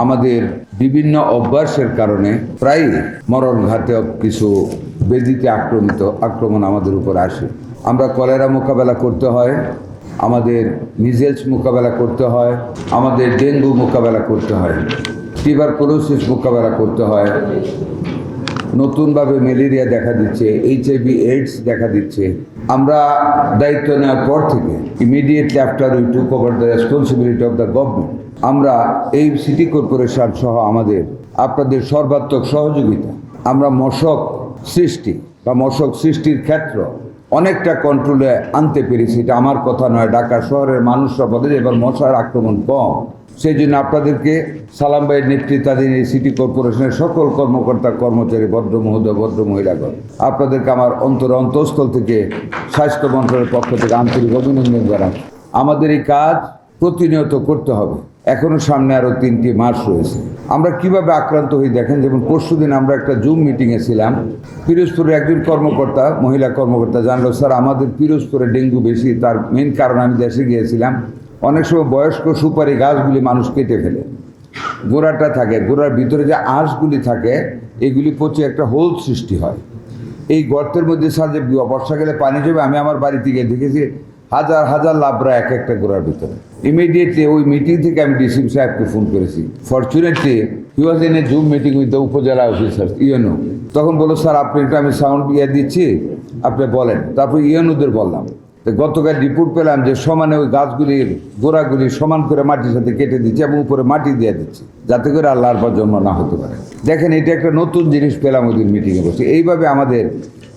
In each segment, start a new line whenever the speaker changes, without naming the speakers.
আমাদের বিভিন্ন অভ্যাসের কারণে প্রায় মরণঘাতক কিছু ব্যাধিতে আক্রমণ আমাদের উপর আসে। আমরা কলেরা মোকাবেলা করতে হয়, আমাদের মিজেলস মোকাবেলা করতে হয়, আমাদের ডেঙ্গু মোকাবেলা করতে হয়, টিউবারকুলোসিস মোকাবেলা করতে হয়, নতুনভাবে ম্যালেরিয়া দেখা দিচ্ছে, HIV AIDS দেখা দিচ্ছে। আমরা দায়িত্ব নেওয়ার পর থেকে immediately after we took over the responsibility of the government, আমরা এই সিটি কর্পোরেশন সহ আপনাদের সর্বাত্মক সহযোগিতা, আমরা মশক সৃষ্টির ক্ষেত্র অনেকটা কন্ট্রোলে আনতে পেরেছি। এটা আমার কথা নয়, ঢাকা শহরের মানুষরা বলে যে এবার মশার আক্রমণ কম। সেই জন্য আপনাদেরকে সালাম ভাইয়ের নেতৃত্বাধীন এই সিটি কর্পোরেশনের সকল কর্মকর্তা কর্মচারী, ভদ্র মহোদয়, ভদ্র মহিলাগণ, আপনাদেরকে আমার অন্তঃস্থল থেকে স্বাস্থ্য মন্ত্রণালয়ের পক্ষ থেকে আন্তরিক অভিনন্দন জানাই। আমাদের এই কাজ প্রতিনিয়ত করতে হবে। এখনো সামনে আরও 3টি মাস রয়েছে। আমরা কিভাবে আক্রান্ত হই দেখেন, যেমন পরশুদিন আমরা একটা জুম মিটিংয়ে ছিলাম। পিরোজপুরের একজন কর্মকর্তা, মহিলা কর্মকর্তা জানলো, স্যার আমাদের পিরোজপুরে ডেঙ্গু বেশি। তার মেন কারণ, আমি দেশে গিয়েছিলাম, অনেক সময় বয়স্ক সুপারি গাছগুলি মানুষ কেটে ফেলে, গোড়াটা থাকে, গোড়ার ভিতরে যে আঁশগুলি থাকে এগুলি পচে একটা হোল সৃষ্টি হয়। এই গর্তের মধ্যে স্যার যে বর্ষাকালে পানি জমে, আমি আমার বাড়ি থেকে দেখেছি হাজার হাজার লাবড়া এক একটা গোড়ার ভিতরে। ইমিডিয়েটলি ওই মিটিং থেকে আমি ডিসিম সাহেবকে ফোন করেছি। Fortunately he was in a zoom meeting with the উপজেলা অফিসার ইউএনও। তখন বললো, স্যার আপনি একটা আমি সাউন্ড দিচ্ছি, আপনি বলেন। তারপর ইউএনওদের বললাম। গতকাল রিপোর্ট পেলাম যে সমানে ওই গাছগুলির গোড়াগুলি সমান করে মাটির সাথে কেটে দিচ্ছে এবং উপরে মাটি দিয়ে দিচ্ছে, যাতে করে আল্লাহর পর জন্ম না হতে পারে। দেখেন, এটা একটা নতুন জিনিস পেলাম ওই দিন মিটিংয়ে বসে। এইভাবে আমাদের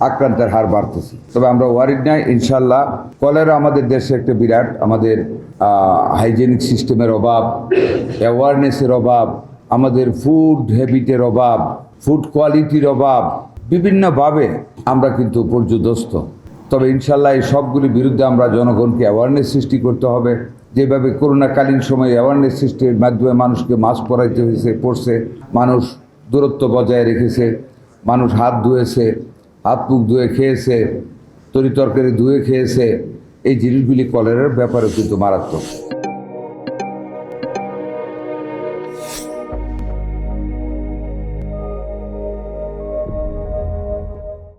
আক্রান্তের হার বাড়তেছে। তবে আমরা ওয়ারিড নাই, ইনশাল্লাহ। কলেরা আমাদের দেশে একটা বিরাট, আমাদের হাইজেনিক সিস্টেমের অভাব, অ্যাওয়ারনেসের অভাব, আমাদের ফুড হ্যাবিটের অভাব, ফুড কোয়ালিটির অভাব, বিভিন্নভাবে আমরা কিন্তু পর্যদস্ত। তবে ইনশাল্লাহ এই সবগুলির বিরুদ্ধে আমরা জনগণকে অ্যাওয়ারনেস সৃষ্টি করতে হবে। যেভাবে করোনাকালীন সময়ে অ্যাওয়ারনেস সৃষ্টির মাধ্যমে মানুষকে মাস্ক পরাইতে পড়ছে, মানুষ দূরত্ব বজায় রেখেছে, মানুষ হাত ধুয়েছে, হাত মুখ ধুয়ে খেয়েছে, তরিতরকারি ধুয়ে খেয়েছে। এই জিনিসগুলি কলেরার ব্যাপারে কিন্তু মারাত্মক।